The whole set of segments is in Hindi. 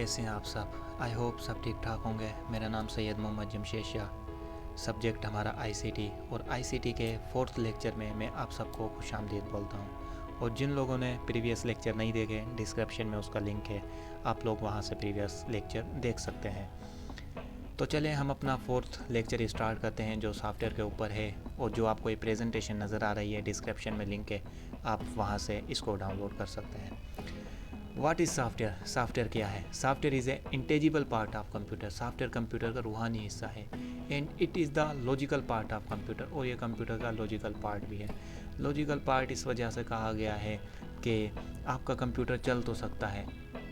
कैसे हैं आप सब। आई होप सब ठीक ठाक होंगे। मेरा नाम सैयद मोहम्मद जमशेद शाह। सब्जेक्ट हमारा आईसीटी और आईसीटी के 4th लेक्चर में मैं आप सबको खुशामदीद बोलता हूँ। और जिन लोगों ने प्रीवियस लेक्चर नहीं देखे, डिस्क्रिप्शन में उसका लिंक है, आप लोग वहाँ से प्रीवियस लेक्चर देख सकते हैं। तो चलें हम अपना 4th लेक्चर स्टार्ट करते हैं जो सॉफ्टवेयर के ऊपर है। और जो आपको ये प्रेजेंटेशन नज़र आ रही है, डिस्क्रिप्शन में लिंक है, आप वहाँ से इसको डाउनलोड कर सकते हैं। What is software? सॉफ्टवेयर क्या है? Software is a intangible part of computer. Software computer का रूहानी हिस्सा है। And it is the logical part of computer. और ये कंप्यूटर का लॉजिकल पार्ट भी है। लॉजिकल पार्ट इस वजह से कहा गया है कि आपका कंप्यूटर चल तो सकता है।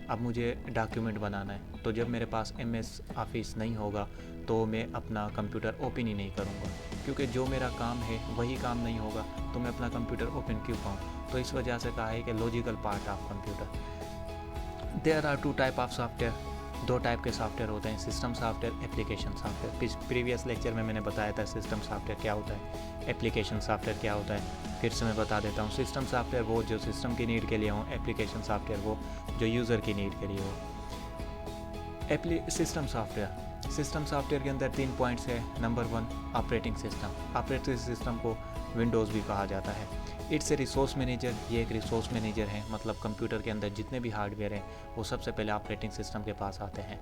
अब मुझे डॉक्यूमेंट बनाना है, तो जब मेरे पास MS ऑफिस नहीं होगा तो मैं अपना कंप्यूटर ओपन ही नहीं करूँगा, क्योंकि जो मेरा काम है वही काम नहीं होगा तो मैं अपना कंप्यूटर ओपन क्यों पाऊँ। तो इस वजह से कहा है कि logical part of computer. There are 2 type of software. 2 type के सॉफ्टवेयर होते हैं, system software, application software. Previous lecture में मैंने बताया था सिस्टम सॉफ्टवेयर क्या होता है, एप्लीकेशन सॉफ्टवेयर क्या होता है। फिर से मैं बता देता हूँ। सिस्टम सॉफ्टवेयर वो जो सिस्टम की नीड के लिए हो, एप्लीकेशन सॉफ्टवेयर वो जो यूज़र की नीड के लिए हो। सिस्टम सॉफ्टवेयर के अंदर 3 पॉइंट्स है। Number 1, operating system. Operating system को विंडोज़ भी कहा जाता है। It's a resource manager. ये एक रिसोर्स मैनेजर है, मतलब कंप्यूटर के अंदर जितने भी हार्डवेयर हैं वो सबसे पहले ऑपरेटिंग सिस्टम के पास आते हैं।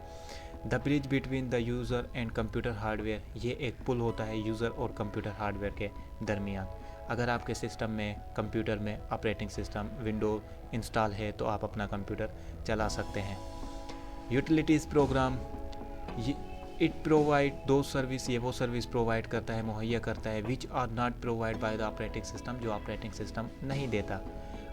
The bridge between the user and computer hardware. ये एक पुल होता है यूज़र और कंप्यूटर हार्डवेयर के दरमियान। अगर आपके सिस्टम में, कंप्यूटर में ऑपरेटिंग सिस्टम विंडो इंस्टॉल है तो आप अपना कंप्यूटर चला सकते हैं। यूटिलिटीज़ प्रोग्राम, इट प्रोवाइड दो सर्विस। ये वो सर्विस प्रोवाइड करता है, मुहैया करता है, which are not provide by the operating system, जो ऑपरेटिंग सिस्टम नहीं देता।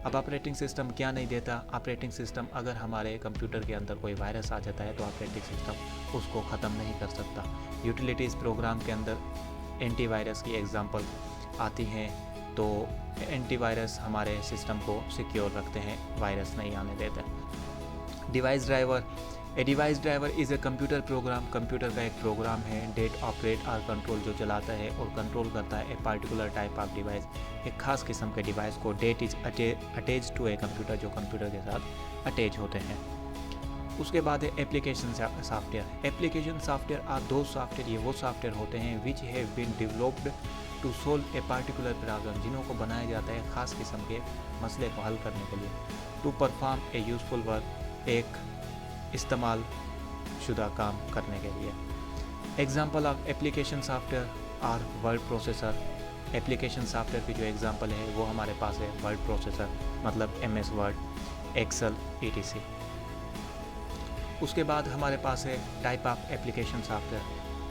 अब ऑपरेटिंग सिस्टम क्या नहीं देता? ऑपरेटिंग सिस्टम अगर हमारे कंप्यूटर के अंदर कोई वायरस आ जाता है तो ऑपरेटिंग सिस्टम उसको ख़त्म नहीं कर सकता। यूटिलिटीज़ प्रोग्राम के अंदर एंटीवायरस की एग्जांपल आती हैं, तो एंटीवायरस हमारे सिस्टम को सिक्योर रखते हैं, वायरस नहीं आने देते। Device driver. A device driver is a computer program. Computer का एक प्रोग्राम है, डेट ऑपरेट और कंट्रोल, जो चलाता है और कंट्रोल करता है a particular type of device, एक खास किस्म के डिवाइस को। That is attach to a computer, जो कंप्यूटर के साथ अटैच होते हैं। उसके बाद है application software. Application software are those software, ये वो सॉफ्टवेयर होते हैं which have been developed to solve a particular problem, जिन्हों को बनाया जाता है खास किस्म के मसले को हल करने के लिए। To perform a useful work, एक इस्तेमाल शुदा काम करने के लिए। Example of application software are word processor. Application software की जो एग्जाम्पल है वो हमारे पास है वर्ड प्रोसेसर, मतलब MS वर्ड, एक्सेल, ETC। उसके बाद हमारे पास है type of application software.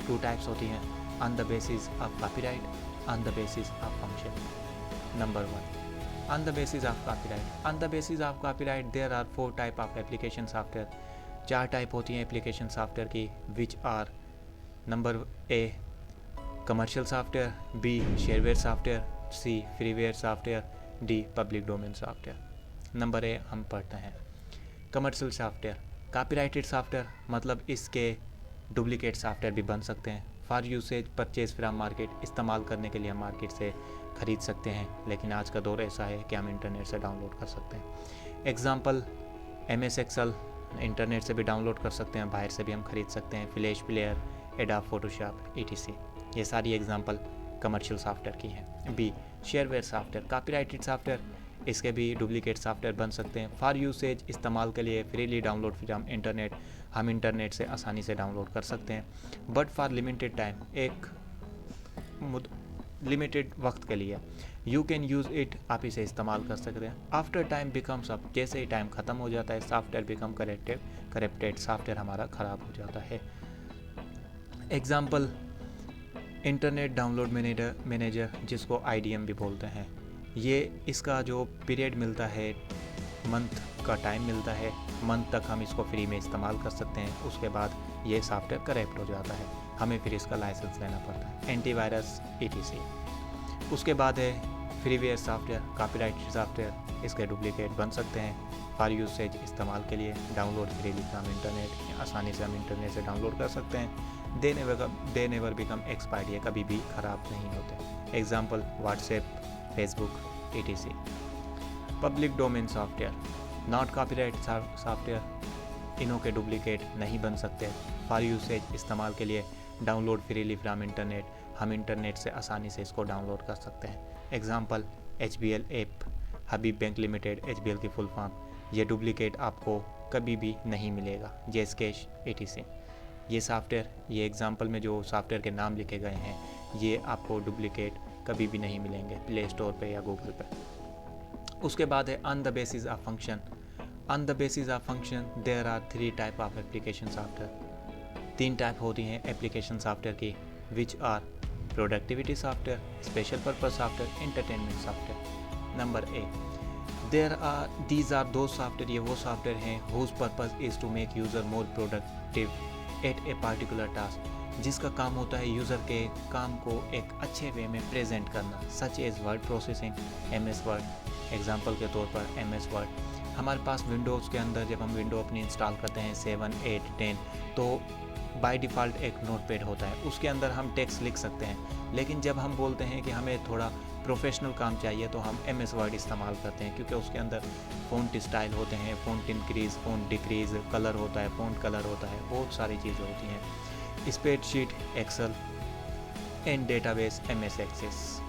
2 types होती हैं, on the basis of copyright, on the basis of function. Number 1, on the basis of copyright. On the basis of copyright there are 4 type of application software. 4 type होती हैं एप्लीकेशन सॉफ्टवेयर की, which are number A commercial software, B shareware software, C freeware software, D public domain software. Number A हम पढ़ते हैं। कमर्शियल सॉफ्टवेयर, कॉपीराइटेड सॉफ्टवेयर, मतलब इसके डुप्लीकेट सॉफ्टवेयर भी बन सकते हैं। For usage purchase from market, इस्तेमाल करने के लिए हम मार्केट से ख़रीद सकते हैं, लेकिन आज का दौर ऐसा है कि हम इंटरनेट से डाउनलोड कर सकते हैं। एग्जाम्पल MS एक्सेल, इंटरनेट से भी डाउनलोड कर सकते हैं, बाहर से भी हम खरीद सकते हैं। Flash player, adobe Photoshop, ETC, ये सारी एग्जांपल कमर्शियल सॉफ्टवेयर की हैं। B shareware software, copyrighted software, इसके भी डुप्लीकेट सॉफ्टवेयर बन सकते हैं। फॉर यूसेज, इस्तेमाल के लिए, फ्रीली डाउनलोड फ्रॉम इंटरनेट, हम इंटरनेट से आसानी से डाउनलोड कर सकते हैं। बट फॉर लिमिटेड टाइम, एक लिमिटेड वक्त के लिए। यू कैन यूज़ इट, आप इसे इस्तेमाल कर सकते हैं। आफ्टर टाइम बिकम्स अप, जैसे ही टाइम ख़त्म हो जाता है, सॉफ्टवेयर बिकम करेप्टेड, सॉफ्टवेयर हमारा ख़राब हो जाता है। एग्जाम्पल इंटरनेट डाउनलोड मैनेजर, जिसको IDM भी बोलते हैं। ये इसका जो पीरियड मिलता है, मंथ का टाइम मिलता है, मंथ तक हम इसको फ्री में इस्तेमाल कर सकते हैं। उसके बाद ये सॉफ्टवेयर करेप्ट हो जाता है, हमें फिर इसका लाइसेंस लेना पड़ता है। Antivirus, ETC। उसके बाद है फ्रीवेयर सॉफ्टवेयर, कॉपीराइटेड सॉफ्टवेयर, इसके डुप्लीकेट बन सकते हैं। फॉर यूसेज, इस्तेमाल के लिए, डाउनलोड फ्रीली फ्रॉम इंटरनेट, आसानी से हम इंटरनेट से डाउनलोड कर सकते हैं। दे नेवर बिकम एक्सपायर्ड, ये कभी भी ख़राब नहीं होते। Example WhatsApp, Facebook, ETC। Public domain software, not copyright software, इनों के डुप्लीकेट नहीं बन सकते। फॉर यूसेज इस्तेमाल के लिए डाउनलोड फ्रीली फ्रॉम इंटरनेट, हम इंटरनेट से आसानी से इसको डाउनलोड कर सकते हैं। एग्जांपल HBL ऐप, हबीब बैंक लिमिटेड, HBL की फुल फॉर्म। ये डुप्लीकेट आपको कभी भी नहीं मिलेगा। जेस्केश etc। ये सॉफ्टवेयर, ये एग्जांपल में जो सॉफ्टवेयर के नाम लिखे गए हैं, ये आपको डुप्लीकेट कभी भी नहीं मिलेंगे प्ले स्टोर पे या गूगल पे। उसके बाद है on the basis of function. On the basis of function there are 3 type of application software. 3 type होती हैं एप्लीकेशन सॉफ्टवेयर की, which are productivity software, special purpose software, entertainment software. Number A, these are those software, ये वो सॉफ्टवेयर हैं whose purpose is to make user more productive at a particular task, जिसका काम होता है यूज़र के काम को एक अच्छे वे में प्रेजेंट करना, such as word processing, MS word. Example के तौर पर MS वर्ड, हमारे पास विंडोज़ के अंदर जब हम विंडो अपनी इंस्टॉल करते हैं 7, 8, 10, तो बाय डिफ़ॉल्ट एक नोटपैड होता है, उसके अंदर हम टेक्स्ट लिख सकते हैं। लेकिन जब हम बोलते हैं कि हमें थोड़ा प्रोफेशनल काम चाहिए तो हम MS वर्ड इस्तेमाल करते हैं, क्योंकि उसके अंदर फ़ॉन्ट स्टाइल होते हैं, font increase, font decrease, colour होता है, फ़ॉन्ट कलर होता है, बहुत सारी चीज़ें होती हैं। Spreadsheet Excel and database MS Access.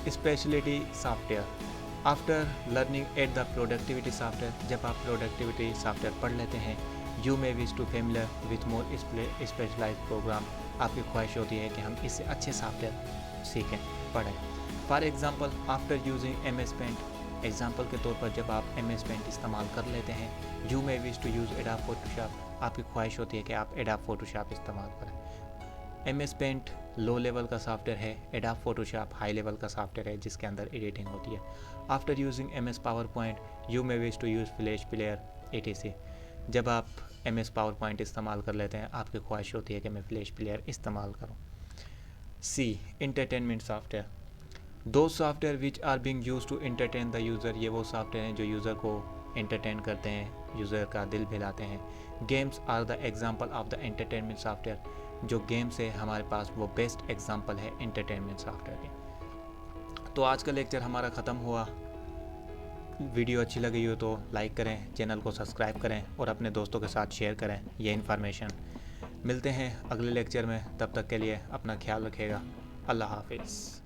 Speciality software, after learning at the productivity software, जब आप प्रोडक्टिविटी सॉफ्टवेयर पढ़ लेते हैं, you may wish to familiar with more specialised program, आपकी ख्वाहिश होती है कि हम इससे अच्छे सॉफ्टवेयर सीखें, पढ़ें। For example after using MS Paint, example के तौर पर जब आप MS पेंट इस्तेमाल कर लेते हैं, you may wish to use Adobe Photoshop, आपकी ख्वाहिश होती है कि आप एडोब फोटोशॉप इस्तेमाल करें। MS पेंट लो लेवल का सॉफ्टवेयर है, एडोब फोटोशॉप हाई लेवल का सॉफ्टवेयर है जिसके अंदर एडिटिंग होती है। After using MS PowerPoint, you may wish to use Flash Player etc। जब आप MS पावर पॉइंट इस्तेमाल कर लेते हैं, आपकी ख्वाहिश होती है कि मैं फ्लैश प्लेयर इस्तेमाल करूं। C, entertainment software, those software which are being used to entertain the user, ये वो सॉफ्टवेयर हैं जो यूज़र को एंटरटेन करते हैं, यूज़र का दिल बहलाते हैं। Games are the example of the entertainment software, जो गेम्स है हमारे पास वो बेस्ट एग्जाम्पल है एंटरटेनमेंट सॉफ्टवेयर के। तो आज का लेक्चर हमारा ख़त्म हुआ। वीडियो अच्छी लगी हो तो लाइक करें, चैनल को सब्सक्राइब करें और अपने दोस्तों के साथ शेयर करें ये इन्फॉर्मेशन। मिलते हैं अगले लेक्चर में, तब तक के लिए अपना ख्याल रखिएगा। अल्लाह हाफिज़।